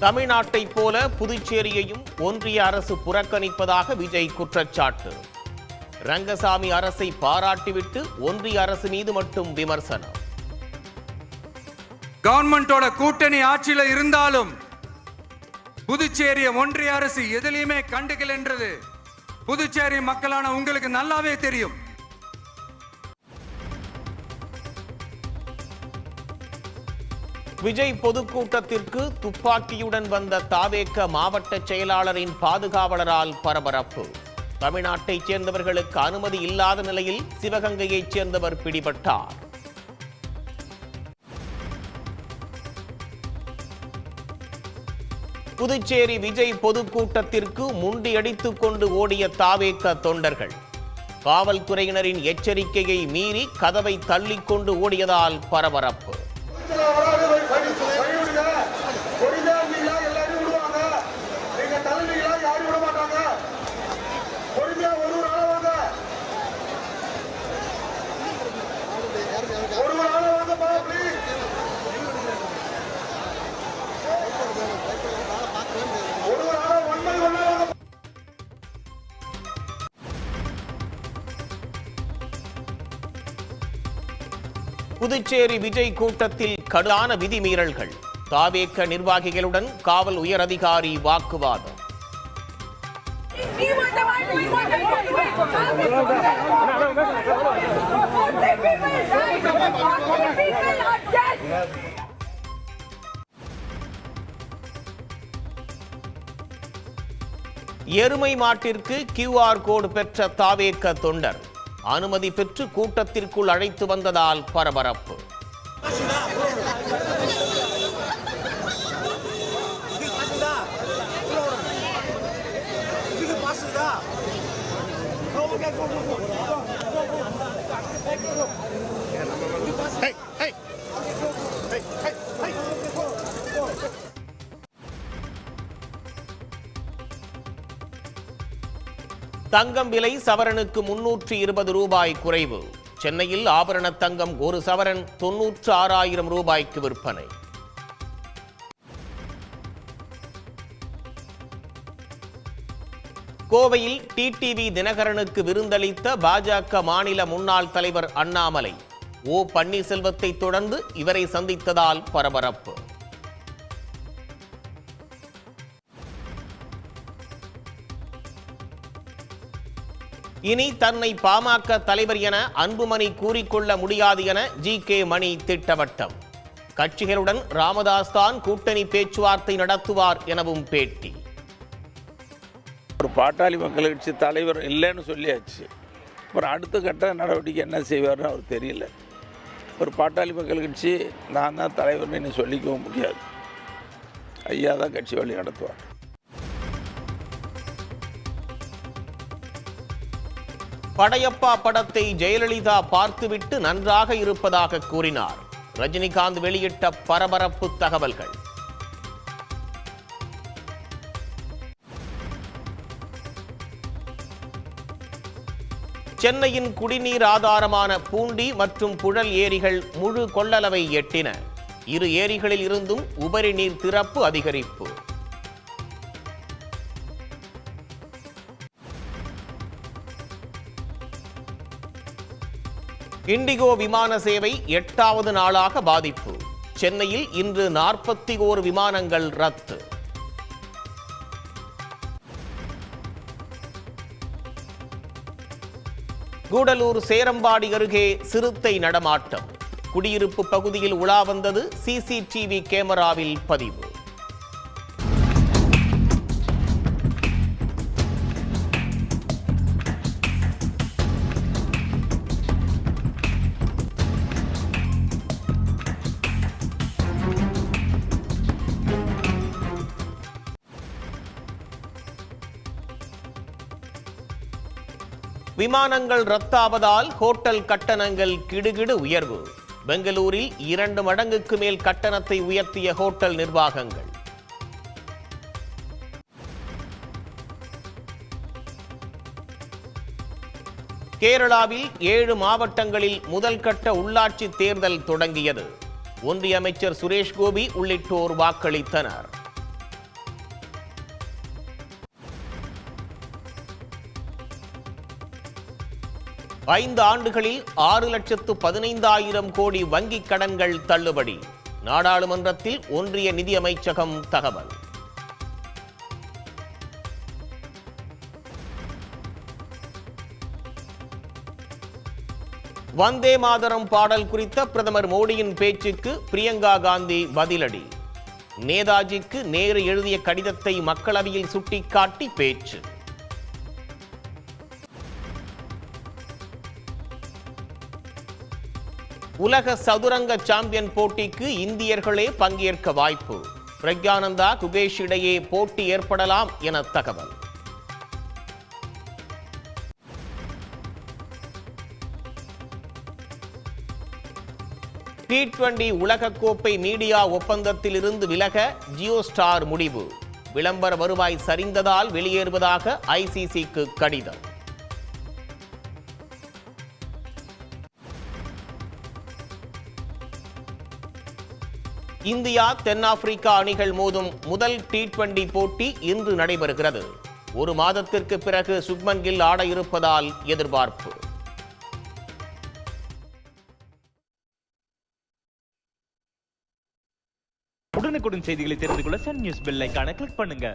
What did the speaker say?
தமிழ்நாட்டைப் போல புதுச்சேரியையும் ஒன்றிய அரசு புறக்கணிப்பதாக விஜய் குற்றச்சாட்டு. ரங்கசாமி அரசை பாராட்டிவிட்டு ஒன்றிய அரசு மீது மட்டும் விமர்சனம். கவர்மெண்டோட கூட்டணி ஆட்சியில் இருந்தாலும் புதுச்சேரிய ஒன்றிய அரசு எதிலையுமே கண்டுக்கல என்றது புதுச்சேரி மக்களான உங்களுக்கு நல்லாவே தெரியும். விஜய் பொதுக்கூட்டத்திற்கு துப்பாக்கியுடன் வந்த தாவேக மாவட்ட செயலாளரின் பாதுகாவலரால் பரபரப்பு. தமிழ்நாட்டைச் சேர்ந்தவர்களுக்கு அனுமதி இல்லாத நிலையில் சிவகங்கையைச் சேர்ந்தவர் பிடிபட்டார். புதுச்சேரி விஜய் பொதுக்கூட்டத்திற்கு முண்டியடித்துக் கொண்டு ஓடிய தாவேக தொண்டர்கள் காவல்துறையினரின் எச்சரிக்கையை மீறி கதவை தள்ளிக்கொண்டு ஓடியதால் பரபரப்பு. புதுச்சேரி விஜய் கூட்டத்தில் கடுமையான விதிமீறல்கள். தாவேக நிர்வாகிகளுடன் காவல் உயர் அதிகாரி வாக்குவாதம். எருமை மாட்டிற்கு QR கோடு பெற்ற தாவேக தொண்டர் அனுமதி பெற்று கூட்டத்திற்குள் அழைத்து வந்ததால் பரபரப்பு. தங்கம் விலை சவரனுக்கு 320 ரூபாய் குறைவு. சென்னையில் ஆபரண தங்கம் ஒரு சவரன் 96,000 ரூபாய்க்கு விற்பனை. கோவையில் டிடிவி தினகரனுக்கு விருந்தளித்த பாஜக மாநில முன்னாள் தலைவர் அண்ணாமலை ஓ பன்னீர்செல்வத்தை தொடர்ந்து இவரை சந்தித்ததால் பரபரப்பு. இனி தன்னை பாமக தலைவர் என அன்புமணி கூறிக்கொள்ள முடியாது என GK மணி திட்டவட்டம். கட்சிகளுடன் ராமதாஸ் தான் கூட்டணி பேச்சுவார்த்தை நடத்துவார் எனவும் பேட்டி. ஒரு பாட்டாளி மக்கள் கட்சி தலைவர் இல்லைன்னு சொல்லியாச்சு. அப்புறம் அடுத்த கட்ட நடவடிக்கை என்ன செய்வார்னு அவர் தெரியல. ஒரு பாட்டாளி மக்கள் கட்சி நான் தான் தலைவர்னு சொல்லிக்கவும் முடியாது. ஐயா தான் கட்சி வழி நடத்துவார். படையப்பா படத்தை ஜெயலலிதா பார்த்துவிட்டு நன்றாக இருப்பதாக கூறினார். ரஜினிகாந்த் வெளியிட்ட பரபரப்பு தகவல்கள். சென்னையின் குடிநீர் ஆதாரமான பூண்டி மற்றும் புழல் ஏரிகள் முழு கொள்ளளவை எட்டின. இரு ஏரிகளில் இருந்தும் உபரி நீர் திறப்பு அதிகரிப்பு. இண்டிகோ விமான சேவை 8வது நாளாக பாதிப்பு. சென்னையில் இன்று 41 விமானங்கள் ரத்து. கூடலூர் சேரம்பாடி அருகே சிறுத்தை நடமாட்டம். குடியிருப்பு பகுதியில் உலா வந்தது CCTV கேமராவில் பதிவு. விமானங்கள் ரத்தாவதால் ஹோட்டல் கட்டணங்கள் கிடுகிடு உயர்வு. பெங்களூரில் 2 மடங்குக்கு மேல் கட்டணத்தை உயர்த்திய ஹோட்டல் நிர்வாகங்கள். கேரளாவில் 7 மாவட்டங்களில் முதல் கட்ட உள்ளாட்சி தேர்தல் தொடங்கியது. ஒன்றிய அமைச்சர் சுரேஷ் கோபி உள்ளிட்டோர் வாக்களித்தனர். 5 ஆண்டுகளில் 6,15,000 கோடி வங்கிக் கடன்கள் தள்ளுபடி. நாடாளுமன்றத்தில் ஒன்றிய நிதி அமைச்சகம் தகவல். வந்தே மாதரம் பாடல் குறித்த பிரதமர் மோடியின் பேச்சுக்கு பிரியங்கா காந்தி பதிலடி. நேதாஜிக்கு நேரு எழுதிய கடிதத்தை மக்களவையில் சுட்டிக்காட்டி பேச்சு. உலக சதுரங்க சாம்பியன் போட்டிக்கு இந்தியர்களே பங்கேற்க வாய்ப்பு. பிரக்யானந்தா குகேஷ் இடையே போட்டி ஏற்படலாம் என தகவல். T20 உலகக்கோப்பை மீடியா ஒப்பந்தத்தில் இருந்து விலக ஜியோ ஸ்டார் முடிவு. விளம்பர வருவாய் சரிந்ததால் வெளியேறுவதாக ICCக்கு கடிதம். இந்தியா தென்னாப்பிரிக்கா அணிகள் மோதும் முதல் T20 போட்டி இன்று நடைபெறுகிறது. ஒரு மாதத்திற்கு பிறகு சுப்மன் கில் ஆட இருப்பதால் எதிர்பார்ப்பு. உடனுக்குடன் செய்திகளை தெரிந்து கொள்ள சன் நியூஸ் பெல் ஐகானை கிளிக் பண்ணுங்க.